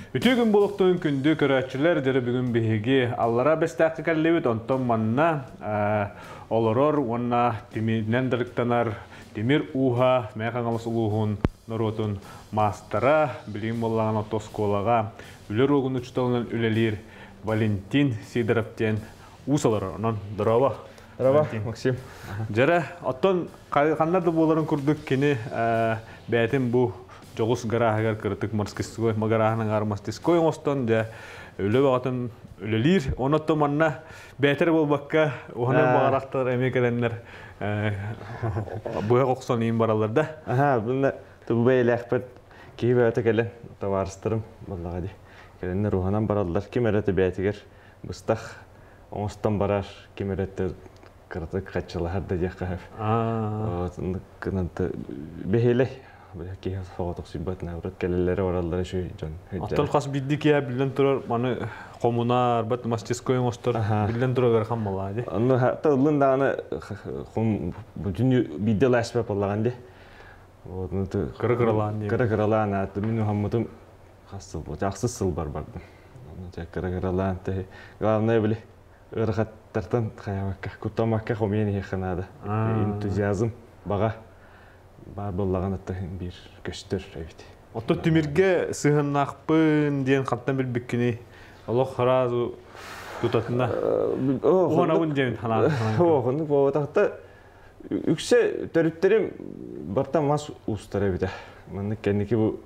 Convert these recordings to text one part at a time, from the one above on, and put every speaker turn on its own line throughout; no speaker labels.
Ütü gün buluqtuğun kündü körətçilər deri bugün bihigi allara bestaqı kallibit onton manna oloror onna timidnen dırıktanar Demir uha meyxanalыс uluğun norotun mastara bilim bollağın otoskolaga üler oğun uçtalının ülelir Valentin Sidorov'ten usalar onun drava.
Drava, Максим.
Jara otton qannadı boların kurduk kini bätin bu Jogus garahagar kırtık marskiskoy magarahının armastiskoy oston da öyle vaqtın ölelir onotto manna beter bolbakka ona bağıraqtar emekelenler bu oqson in baralarda.
Aha, bunda bu beylekpet ki böyle gelen tavarstırım vallahi di. Gelenler ruhanan baralar kim erete beytiger bыстах onustan barar kim erete kırtık kaçılar da yakaf. O kınantı behle ki fotoğraf sibatna uğrat gelelere oralara şu can.
Atol qas biddik ya bilen turur mani kommunar bat mastiskoy ostor bilen turur garxam maladi.
Onu hatta ulun dağını bütün videolaşma yapılan onu kırıkıralan attı. Benim hammadım hasta bu. Jaksız sıl bardım. Onu kırıkıralan te. Главное bile ırgatlardan kaymakka kutamakka komiyeni yakınada. Entuziyazm bağa бар боллаган атта бир көстөр эбит.
Отто тимирге сыгыннакпын диен каттан билбеккини. Аллах харазу тутатына. Оонабын ден хана.
Оonu bu tahta ükse törütlerim barta mas ustara bide. Мен kendiki bu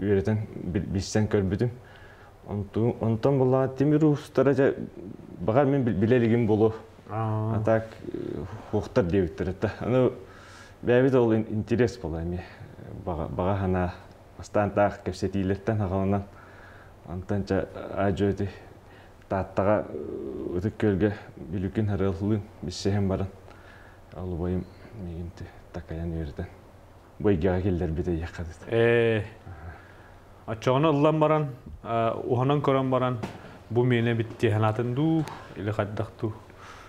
öğreten bizsen körbüdüm. Ondan bolлаган timir ustara bagar men bileligim bolu. Atak hoqtar debittir ta. Аны Бәбит ол интерес бола эми. Бага хана стандартак кепсетилерден хагаланан антанча ажөдү таттага өтөккөлгө билүкүн харылын бисем барын. Ал боюм мегинти такаян берден. Бойга келдер бите якады.
Ачоғаны ыллан баран, уханан көрөн баран, бу мене битти ханатын ду или каддакту.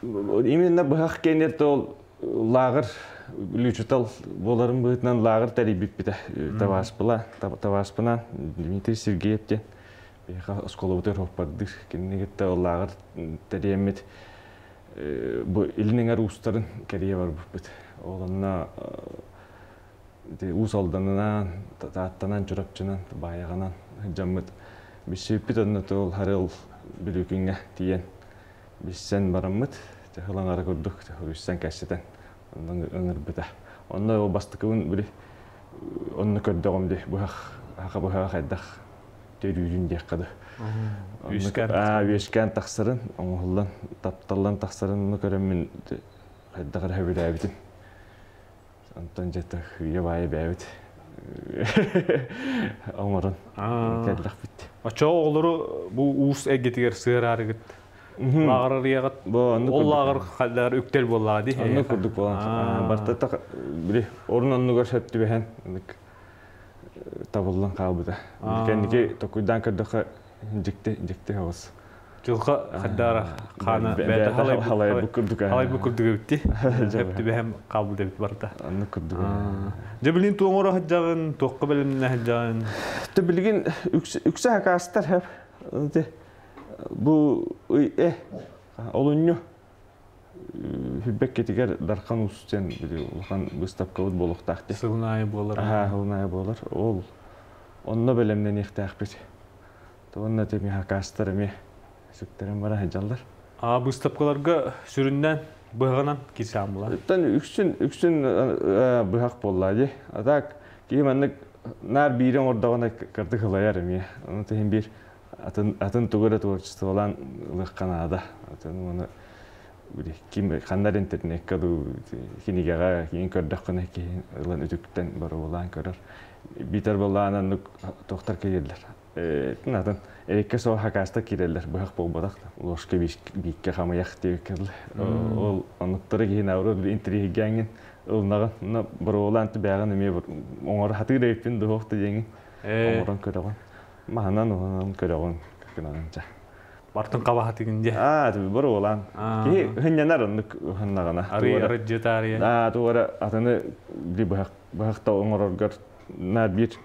Именно бахак кенерде ол лагыр Лючутал боларын бытынан лагыр тәрибип бите таваспынан Дмитрий Сергеевтен беха школа утер хоппардыр кеннегетте лагыр тәриемет бу илнеңер устарын керие бар бит оланна усалданынан таттанан журапчынан баяганан жаммыт бишепит оннот ол харыл билүкүнгө тиен биссен бараммыт техлаңара көрдүк техлүссен кәсетен Öngür bita. Onda o bastıkın biri onu kördüğüm de bu hak eddak törüyün diye kadı. Üsken taksırın, onullan taptallan taksırın onu köremmin eddak rahbir abitin. Ondan jeta hüye bayi bebit. Amarın. Kellak bitti.
Açığı oğulları bu uus egetiger sığır hareket. Lağır riyagat. O lağır kallar öktel bolladı.
Onu kurduk falan. Barta tak biri orun onu görüştü behen. Tabullan kalbıda. Kendiki tokuydan kırdık jikti havas.
Жылға қаддара қаны бәті
халай бүкірдік.
Халай бүкірдік өтті. Әпті бәхем қабыл дәбіт барда.
Аны күрдік.
Жабілін туңыры хаджағын, тоққы бәліміне хаджағын.
Білген үксі хақастар әп. Bu olunyu hübbek ketiger darkan usten biliyor. Ulkan выставкалык болуq taxtı.
Sılnayı bolar.
Sılnayı bolar. Ol. Onunla belemden ihtiyaq bit. Tonda temi hakastır mi? Sütlerim bara hajallar.
Выставкаларга süründen bığanan kisamlar.
Tan üksün bığaq bolladı. Atak kimenlik nar birin ordağına kırdık hılayar mi? Onu tehin bir Атын тугара творчество olan lıqqanada. Атын onu kim kanlar internet kadu kinigaga kin kördaqına ki lan ötükten bara olan körür. Biter bollanan doktor kelirler. Атын элекке сол хакаста кирелер бахак болбадак. Лошка бикке хама яхты керлер. Ол аныктары кин авро интригаңын улнага bara olan тбяган эме оңор хаты репин дохты деңин. Оңорон көрөгөн. Mahanan onun körüğün kınanınca.
Bartın qabaha tiginde.
Tabii buru olan. Ki hınyanar onu hınnağına.
Arı jetariya.
Doğru atını bir bahakta oңororgar nar bir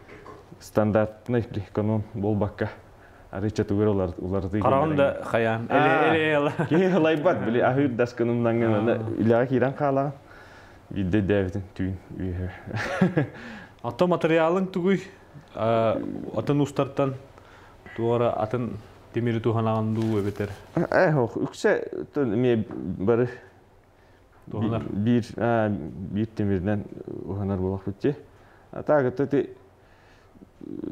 стандартный эконом болбакка. Арыча тугер уларды.
Караганда хаян. Эле.
Ке лайбат биле ахыр дасканымдан гана илага киран калаган. Видде Дэвидин түйін үйе.
Ата материалың түгүй, атын устарттан туғара атын темiri туғанаған дұғы өбетер.
Үксе бары bir темирден ұғанар болақ бітте. Атағы төте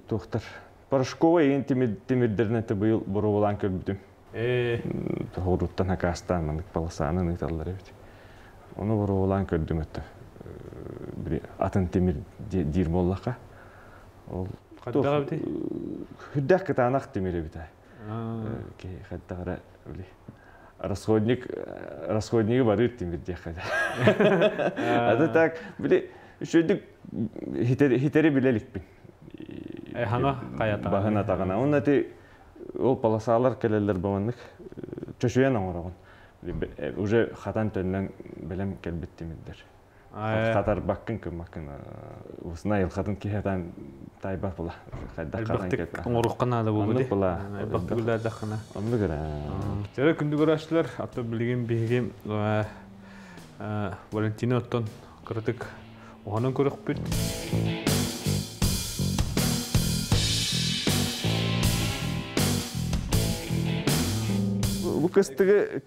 тоқтар. Порошкова ең темирдеріне бұйыл бұры болан көрбітім. Тоғыруттан хакастан мандық баласанын ұйталар өбет. Onu buru olan gördüm ötü. Bir atın temir dir mollaka.
Kaddağı biti?
Hüddek kıtanak temiri bita. Ki kaddağı öyle. Расходники барır temir diye kadar. Adı tak bile şöyle hiteri bilelik bin.
Hana kayata.
Bahana tağına. Onda te o palasalar keleler bamanlık. Çöşüyen ağırağın. Уже хатан төннен белем келбеттимиддер. Хатар баккын кымакын усна ел хатын кихатан тайба була.
Албактык оңоруккан ада болду ди. Албактык үлдә дахына.
Онды гыра.
Жара күндү көрәчләр аты билген биге Валентина оттон кырдык. Оһанын көрөк бит.
Bu kıstığı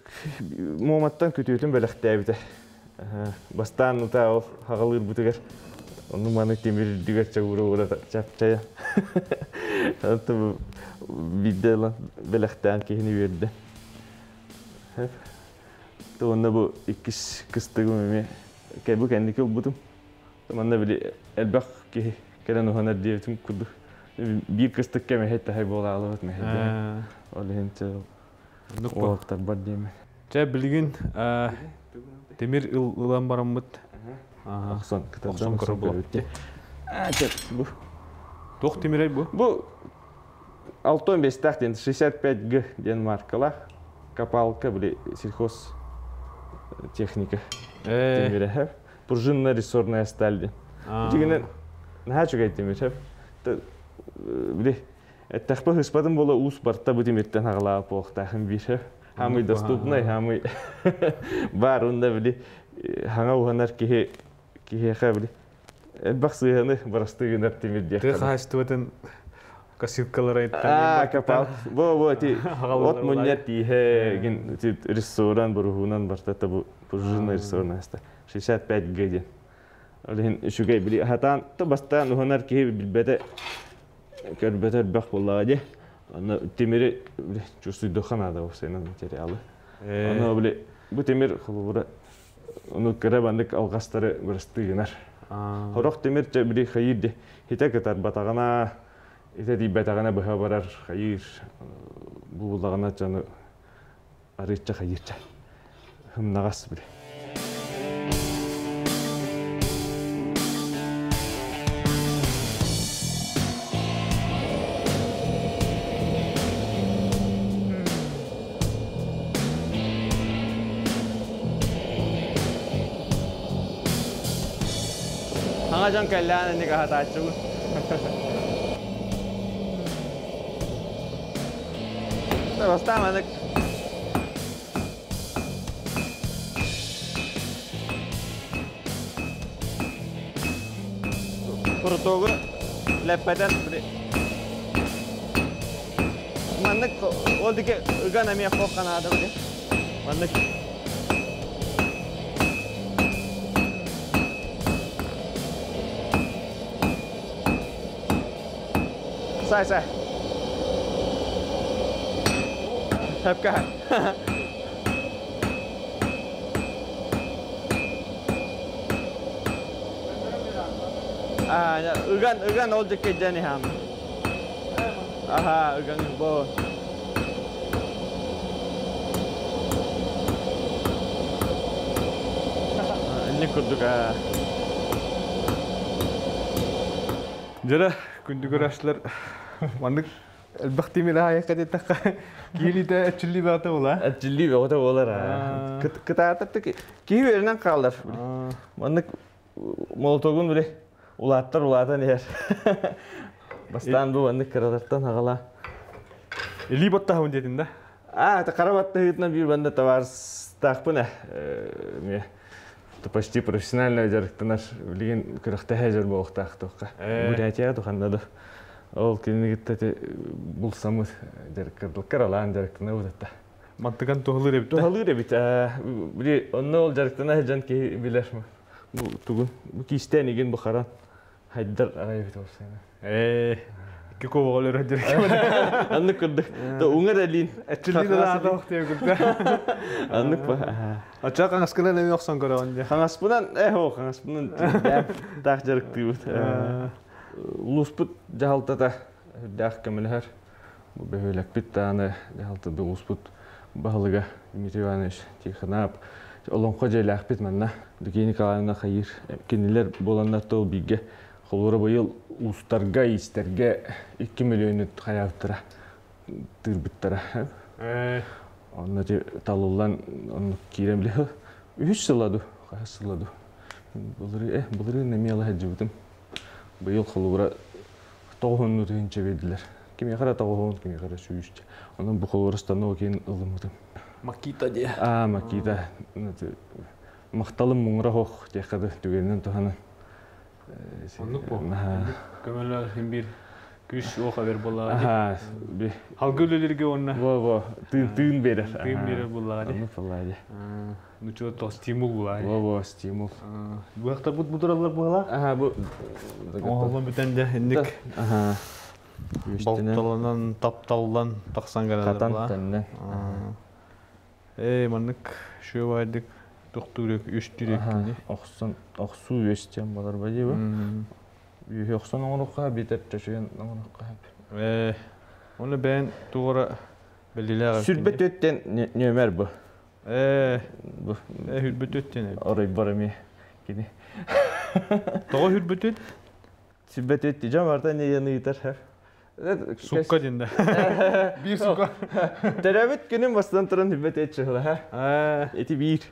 muhamattan kötüyütün belirttiği bide. Bastan uta o hağalır butugar. Onun bana temir düger çavura çapçaya. Hatta bu videolar belirttiğin kehini verdi. Onda bu ikiz kıstığı mümkün. Bu kendi kıl butum. Tamanda bile elbak ki kelen ohanar diyetim kurdu. Bir kıstık keme hette hay bola alıvat mı hette. Olehen çal. Oğlaktar бар деймін.
Жа білген темир ылан барамыд.
Ақсон кітаптан көріп өтте. Bu.
Тоқ темир ай bu?
Bu 615 тахтен 65G ден маркала. Копалка, сельхоз техника. Темир хәп. Пружинная рессорная сталь. Дегенен наха чугай темир хәп. Тахпа хыспадым бола ус барта bu темиртен ағылап оқтағын бейші. Хамы доступнай, хамы бар, онда біле хаңа ұғанар кеха біле. Әлбақ сыйғаны барасты генер темир дек.
Тыға астуатын кассиркалар айттан.
Капал. Бұл от мұнет дейхе ресторан бұрғынан бартата бұл пружинный ресторан аста. 65G ден. Олеген үшігей біле. Хатан бастан ұғанар кеха білбеді Körbeter bak vallahi. Ana temiri çusuy dokanada o senin materialı. Ana bile bu temir xulubura onu karabandık alğasları burastı yener. Horaq temir bile xayirdi. Hita katar batağana ite batağana baha barar xayir. Bu bulağına canı arıçça xayirça. Hım nagas bile. Hangacan kailangan ni kahatacho. Basta manak. Kurtogu lepeden bile. Manak o dike ugana mi kokana ada bile. Manak Say. Hep kah. Ugan olacak kejani ham. Aha, ugan bo. Ini kurduk ha.
Jara күндү көрәшләр мандык элбәхти милая кадетта килите чилли бата була.
Чилли бата булар. Кытаатты кивернен калдыр. Мандык молотогун биле улаттар улатан ер. Бастан бу анны кыратартан агала.
Или ботта хун дедин да.
Та карабатта хитна бир банда товарс тахпына. Ме почти профессионально жарыктан наш билген кырыкта хәзер болуктак токка. Бурятия туханда. Ол кинигитте булсамыз жарыктылык каралан жарыктан удатта.
Мантыган тухлыр эбит.
Тухлыр эбит. Бир онно ол жарыктан хәжан ки билерме. Бу тугун бу кистен иген бу харан. Хайдар арайбит болсайна. Ки коволер хәдер. Анны кырдык. Та уңар әлин.
Әтчилин да тохтый күрдә.
Анны ба.
Ачак аңаскыла не яксан караган.
Хаңаспынан хаңаспынан так жарыкты бут. Луспут жалтата дах кемелер. Бу бөөлөк биттаны жалтата луспут баалыга Дмитрий Иванович Тихонов. Олонко жайлак бит манна. Николаевна хайыр. Кинилер боланнар тол биге. Холора быйыл устарга истерге 2 миллион хаяттыра тырбыттыра. Онна же талулан он киремле 3 сыладу, кайсыладу. Булыры немела хаҗыбытым. Быйыл холора 9 тыгынча бедилер. Кимге кара 9, кимге кара 3. Анан бу холора станок кен ылымытым.
Макита де.
Макита. Макталым муңра хох текады түгеннен туханы.
Оннук бу. Көмөлөр химбир күш о хабар болла. Халгылылерге онна.
Во, тыын берер.
Тыын берер болла.
Оннук болла.
Ну чо то стимул була.
Во, стимул.
Бу якта бут будуралар була.
Бу.
Оглон бүтән дә инник. Балталанан, тапталдан таксан градус була.
Катан
маннык шу вайдык. Доктурек, үстүрек ки.
Аксу өстем балар баҗыбы. Юксан оңрукка битеп төшөгән оңрукка.
Оны бен тугра белиләр.
Сүрбет өттен нөмер бу.
Бу. Сүрбет өттен.
Орай барами кини.
Тога сүрбет өт.
Сүрбет өтти жамарда не яны итәр.
Сукка динде. Bir sukka.
Терәбит көнем бастан торын сүрбет өт чыгыла. Эти бир.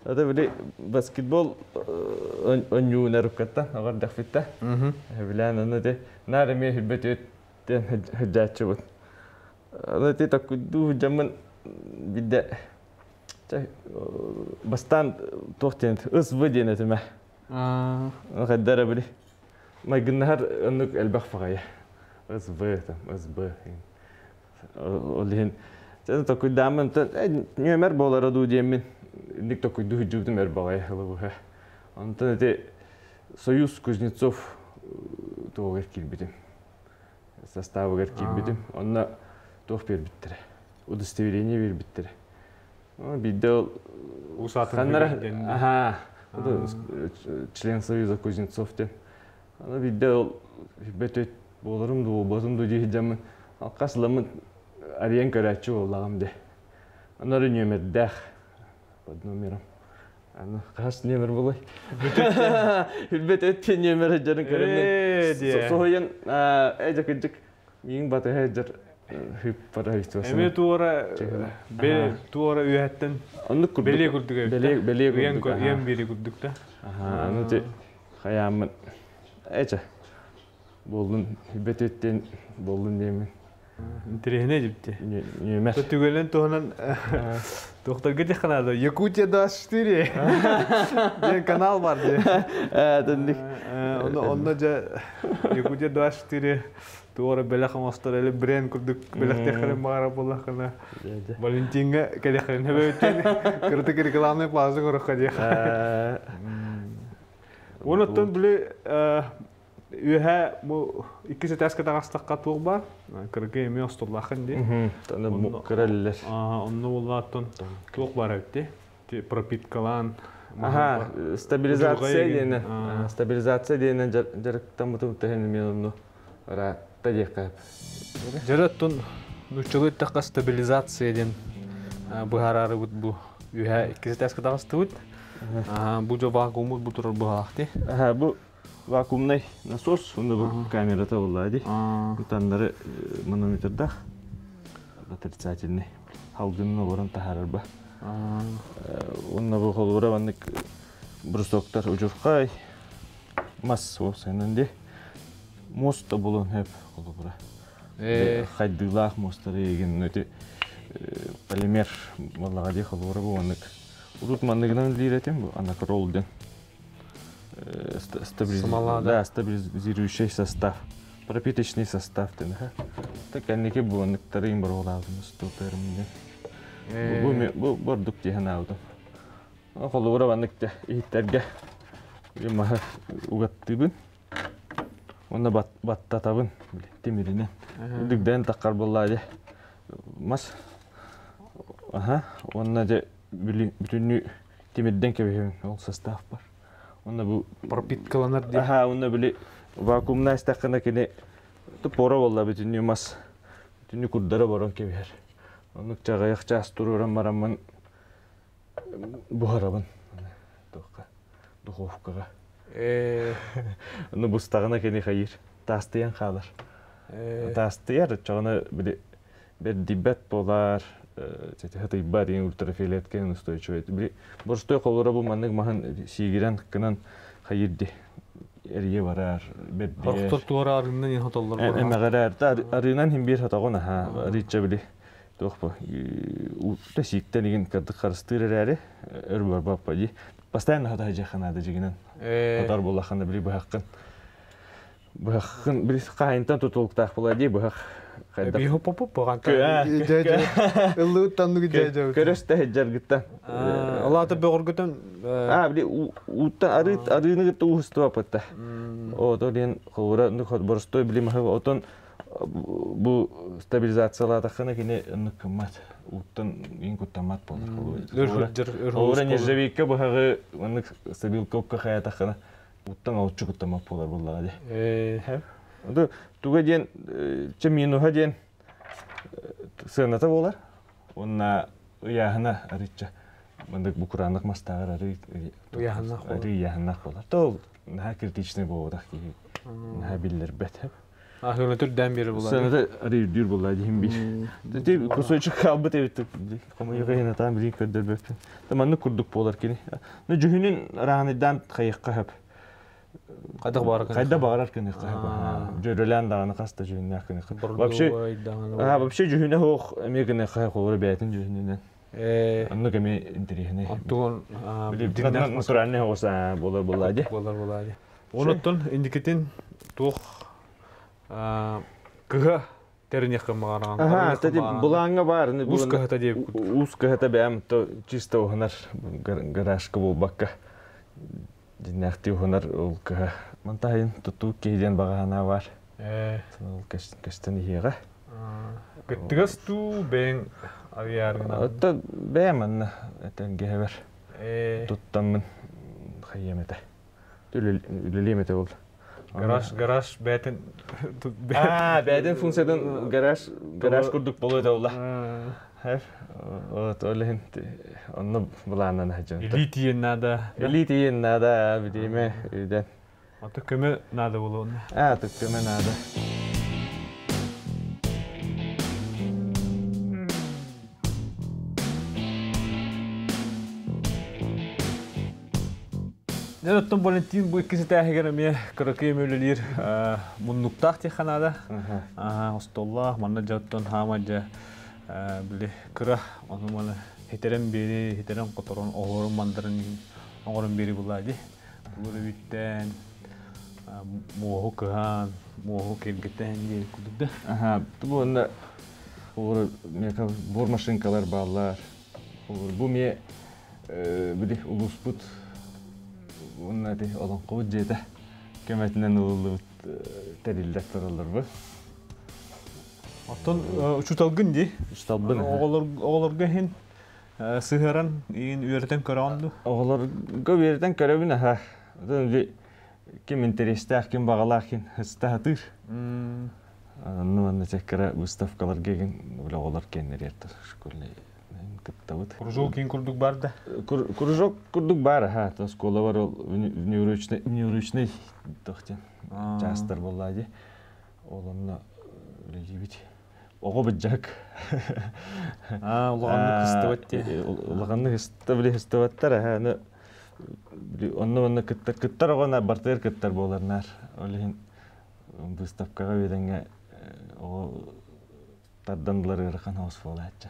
Ада биле баскетбол онюна руккатта агар дафитта. Билан аны де нареме хибет өттен хаҗачы бут. Ада те такуду жаман бидде. Бастан тохтен ыс выден этеме. Гаддара биле. Майгнар анук элбах фагая. Ыс бетем, ыс бе. Олин. Те такудамын нөмер болар ду демин. Ник такой дуйдук мер багай хылыбы. Антон те Союз Кузнецов тоогер килбидим. Составыгер килбидим. Онна тох бербиттер. Удостоверение бербиттер. Бидде
усатын.
Член Союза Кузнецов те. Ана бидде бетет боларым ду бозум ду дижем. Акасламын ариен карачу олагам де. Анары нөмердах под номером. Кас номер булай. Билбет өттен номер жарын көрөмөн. Соойын эжекжик миң баты хәҗер хип пара истәсен.
Эме туора үйәттен.
Аны күрдүк.
Беле күрдүк.
Беле
күрдүк. Ям бири күрдүк та.
Аны те хаямын. Эче. Болдун билбет өттен болдун демен.
Интерехне дипти.
Нөмер.
Төтүгөлен тоһунан доктор гыдык канады. Якутия 24. Ден канал бар ди.
Дендик.
Онда жа Якутия 24 туора белахам астареле брен күрдүк. Белахте хәрем бара була кана. Валентинга келехен хәбәтен. Кыртык рекламны плазы горохка ди. Онотон биле Үйә бу 2 сәтәскә тагыстыкка туг бар. Кыргы эме остоллахын ди.
Таны мукраллар.
Онны уллаттан туг бар әйтте. Пропиткалан.
Стабилизация дене. Стабилизация дене жарыктан муту тәһән менә ра тәҗәкәп.
Жараттан нучылы такка стабилизация ден бу харары бу үйә 2 сәтәскә тагыстык. Бу җаба гомут бу туры бу хакты.
Бу вакуумный насос, бу камерата булады. Утандары манометрда отрицательный. Халгынны борын тахарыр ба. Онна бу холбора баннык брусоктар ужуркай мас болсанан де Моста булун hep kolubura. Хайдылах мостары еген өте полимер малага ди kolubura bu anık. Urut manlıgından liretim bu anak rolden. Стабилизирующий состав. Пропиточный состав тенха. Так анники bu anıkları imbar olalımız tutarımda. Bu borduk diye aldım. Kolubura anıkta ihterge. Maha ugattıbın. Onda battatabın demirine. Dügden takar bolladı. Mas. Aha, onda da bütünü demirden kebeyim ol sostaf var. Onda bu
Пропиткаланар diye.
aha, onda böyle vakumna istakına kene tupora bolla bütünü mas. Bütünü kurdara boran keber. Onu çağayak ças dururam maramın buharabın. Духовкага. Ну бустагына кени хайыр. Тастыян халар. Тастыяр чагына бир дибет болар. Жете хаты барын ультрафиолет кен устойчивый. Бир борстой колора бу маннык махан сигирен кынан хайырды. Эрге барар. Бедде.
Корктортугара арыннан ен хаталлар бар.
Эмегерер арынан хим бир хатагына ха. Рича били. Тохпа. Утта сиктен ген кырдык карыстырыр өр бар баппади. Постоянно хата жаханада жигинен. Хатар болаханда били бахакын. Бахакын били кайынтан тутулуктак булади бахак.
Bir hop hop bagan.
Illı tanıdık cacı.
Köröste heccergitten.
Allah da böğürgüten.
Bili uttan arını gitti uhustu apatta. O da diyen kovura nukot borstoy bili mahı oton bu stabilizasyonlarda kana kine nukmat. Uttan in kutamat bolur. Kovura nежавейка bahı onu stabilkokka hayata kana uttan avçı kutamat bolur bulladı. Onda tuga diyen çeminu diyen sığınata bolar. Ona uyahına arıca. Mandık bu Kur'anlık mastağır arı uyahına bolar. Tol naha kritiçne boğudak ki naha bilir bet hep.
Ahırına türden biri bular.
Sığınata arı dür bolar diyeyim bir. Dedi kusoyçuk kalbı tevittik. Koma yıkayına tam birin kördür böpten. Tamanlı kurduk bolar kini. Ne cühünün rahanidan kayıkka hep. Кайда барар кene жөрөлөн даганы каста жөнүнө кene. Вообще жөнүнө хох эмегене кай колор бетин жөнүнөн. Анны кеме интерехне.
Антон
динен натуральный хоса болар.
Онотон индикетин тух кыга терне кымаган.
Ага, тади булаңга бар.
Узка хата деп.
Узка хата бем то чисто хонар гаражка болбакка. Динахти хонар улка. Мантайын туту кейден багана бар. Сол кастан иега.
Гыттыгас ту бен авиарына.
Отта беман этен гевер. Туттамын хайемете. Түлелемете бол.
Гараж бетин.
Бетин функциядан гараж курдук болот аула. Hep öyle onu bulandan hacım.
Elitiyen
nada bildiğime öyle.
Artık köme nada bulun.
Artık köme nada.
Ne tuttum Valentin bu ikisi de hegeremiye kırıkıyım öylelir. Munnuktak diye kanada. Ostollah manna jatton hamaca. Bili kırah onu mana hiterem biri hiterem kotoron oğurun mandırın oğurun biri buladı. Bulu bitten muhu kıhan muhu kelgeten diye kudukda.
Aha bu onda oğur meka bor maşinkalar bağlar. Bu me bili ulusput onda de olan kovjeda kemetinden ulu teriller taralır bu.
Atan uçutalgın di.
Uçutalgın.
Oğlarga hen sıhıran in üyerten körandı.
Oğlarga üyerten körabin ha. Dönce kim interestah kim bağlar kim hıstahatır. Anlamında çekara Mustafa'lar gegen böyle oğlar kendileri yatar. Şöyle kıttavut.
Kurjok kim kurduk barda.
Kurjok kurduk bar ha. Tas kola var o nöroçne doktan. Jastar vallahi. Oğlanla öyle gibi. Oğu bıcak.
Ulağanlık hıstavatı.
Ulağanlık hıstavatlar ha. Onu kıttar ona barter kıttar bolarlar. Öyle выставкага беренге о тадданлар ырхан хос болача.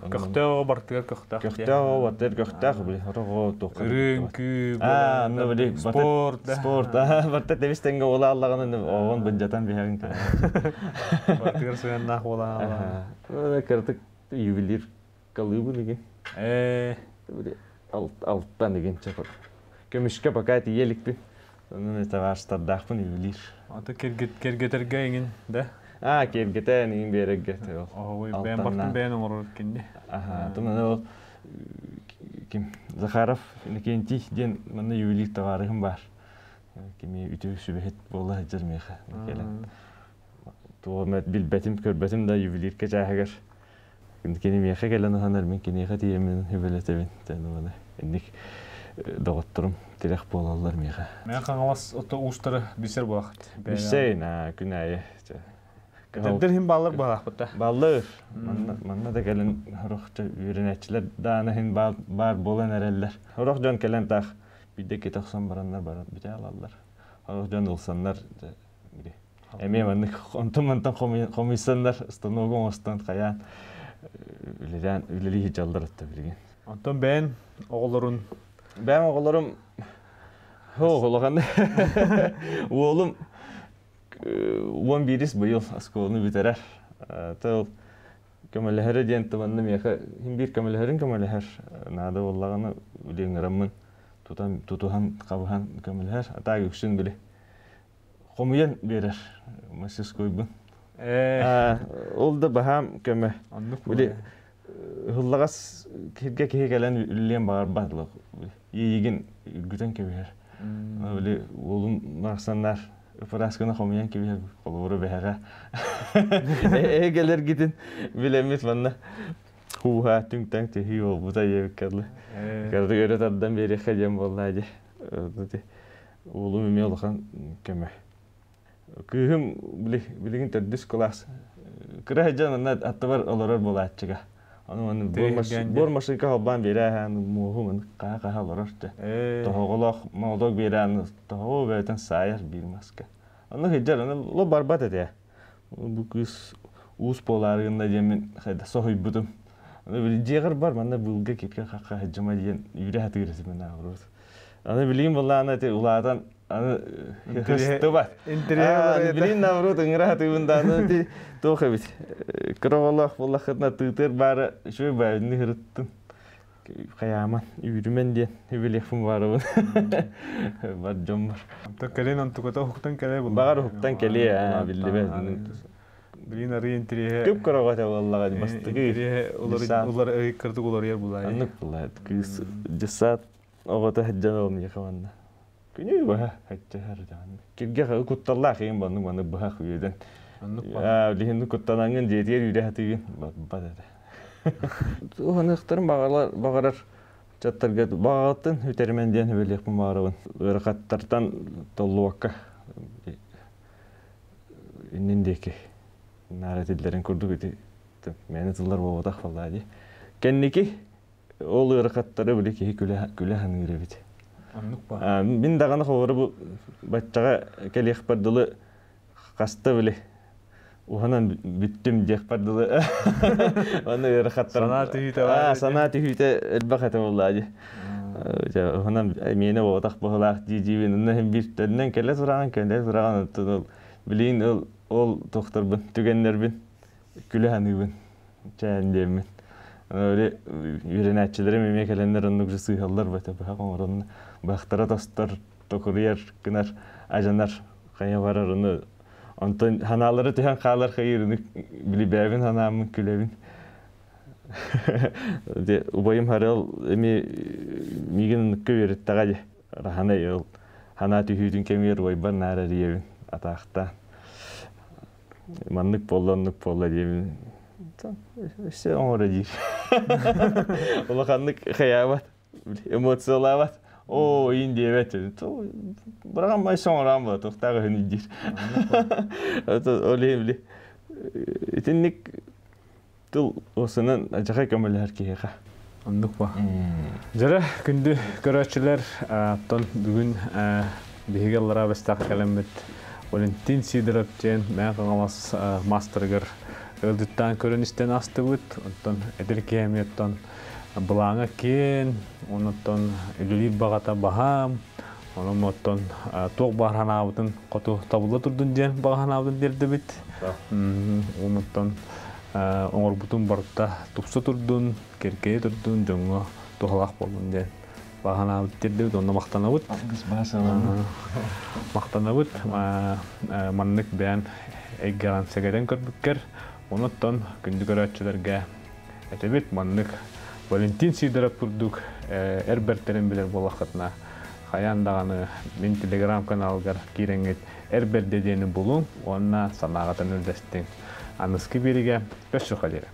Көхтөө бартыгар көхтөө.
Көхтөө бартыр көхтөө били рого токка.
Рынкы.
Ну били спорт. Бартыр девистенге ола аллаганы огон бынжатан бихагын.
Бартыгар сыганнах ола.
Кырдык ювелир калыбы деген. Били алттан деген чапат. Көмүшкө пока тиеликпи. Onun tavastardaqpın ювелир.
Ата кергетерге ingen да.
Кергетен ingen берегге.
Ой, ben бартын ben оңор кенде.
Туманы ким Захаров Никентий ден мына ювелир товарым бар. Кими үтү сүбет болла жырмыха. Келен. Туомет билбетим көрбетим да ювелирге жагыр. Кини меха келен ханар мен кинеха тиемен хүбелетебин. Тәнүманы. Эндик доготторум тирек болалар меха.
Мен каңалас ото устары бисер булакт.
Бисейн күнәе.
Кәдер хим баллар булак бата.
Баллар. Манна да келен хорохча үйренәчләр даны хин бар болан әрәлләр. Хорох жан келен тах бидә кетәксән бараннар бар бит алалар. Хорох жан улсаннар бире. Эме манны онтомантан комиссионнар станогон остан каян. Үлелән хиҗалдар атты бирген.
Антон ben оғлорун
Ben oğullarım oğullarım oğlum 11 bu yıl askolunu bitirer. Tal kömeleher diyen tavanım ya bir kömeleherin kömeleher nada vallahi ulengaramın tutuhan kabuhan kömeleher ata yüksün bile. Komuyan verir. Masız koybun. Oldu baham köme. Bile Hıllagas kirge gelen ülleyen bağır batlı. Yegin güten kebiher. Öyle oğlum narsanlar Fraskana komayan kebiher koluru behaga. Gelir gidin bilemit bana. Huha tüngten tehi ol bu da yevik kadlı. Kadlı göre taddan beri xedem vallahi. Oğlum ümeye olağan keme. Kıhım biligin terdüs kolas. Kırahacan anna attavar olarar bola atçıga. Onun bormaşıka halban beren muhumun qaqa halorardı. Toğolaq mağdog beren toğo beten sayar bir maska. Onu heccar onu lo barbat ede. Bu kız us polarında jemin xeda sohuy budum. Onu bil jeğir bar manda bulga kepke qaqa hecjama diyen yüre hatı giresi mena urut. Onu bileyim vallahi te uladan onu hıstobat. Bilin navrut ngira hatı bundan te toxebit. Kıravallah vallahi xedna tıtır bara şöyle bayını hırıttın. Kayaman yürümen diye hüvelefim var o. Var jomar.
Anta kelen antukata huktan kele bu.
Bağır huktan kele ya bildi be.
Bilin arı intrihe.
Küp kıravata vallahi bastı ki.
Ular ay kırdık ular yer bulay.
Anlık bulay. Kız cesat ogata heccan olmuyor kamanna. Günü bu ha heccan her zaman. Kirge kuttallah kıyım bandı bandı bahak yüden. Ya lihin kuttananın jetiyer yüre hatı bada. Onu xtarım bağarar çattarga bağatın hütermen diyen hüvelekmin bağırabın. Irqattartan tollu vakka. İnnindeki naretillerin kurduk iti. Meni tıllar boğadak vallahi. Kendiki ol irqattarı bile ki külehan girebiti. Min dağını xoğuru bu batçağa kelek bardılı qasta bile. Uhanan bittim diye pardılı. Onu irqattar. Sanat hüte elbaqata vallahi. Uhanan meni boğadak boğalaq jijibin bir tönlen kele surağan bilin ol doktorbun tügenlerbin külehanıbın çayandemmin. Öyle yürenetçilerim emek elenler onu sıyhallar bata bax onu baxtara dostlar tokuryar kınar ajanar kaya varar onu Anton hanaları tühen qalar xeyrini bilibevin hanamın külevin. De ubayım haral emi migin köverit tagadi rahana yol hana tühüdün kemer vayban nara diyevin ataqta. Manlık polla diyevin. İşte ona dir. Ola kanlık xeyabat, emosiyalat. O indi evet. Bırakın ben sonra mı tohtağı hünidir. Öyle bile. İtinlik tul olsanın acayip kömürler ki ha.
Anlık var. Jara gündü görüşçüler ton bugün bihigellara bestak kalamet Валентин Сидоров ден мен қаңалас мастергер ылдыттан көріністен асты бұд, онтон әдіркеметтен бұлаңа кен, онтон үлілер бағата бағам, онтон тоқ барған абытын қоту табылы тұрдың ден баған абытын дерді біт. Онтон оңыр бұтын барықта тұпсы тұрдың, керкeye тұрдың, жоңға тұғалақ болдың ден. Баған абыт дерді біт, онда мақтана бұд. Мақтана бұд, маннық бән әйгеран сәгәден көрбіккер. Онуттан күнді көрәтшілерге әтебет маннық Валентин Сидоров күрдік әрбәртерін білер болақытына. Қаяндағаны мен телеграм каналғар кереңет әрбәрдедені болуң, онына санағатын үлдәстің. Анысқы беріге көші қадері.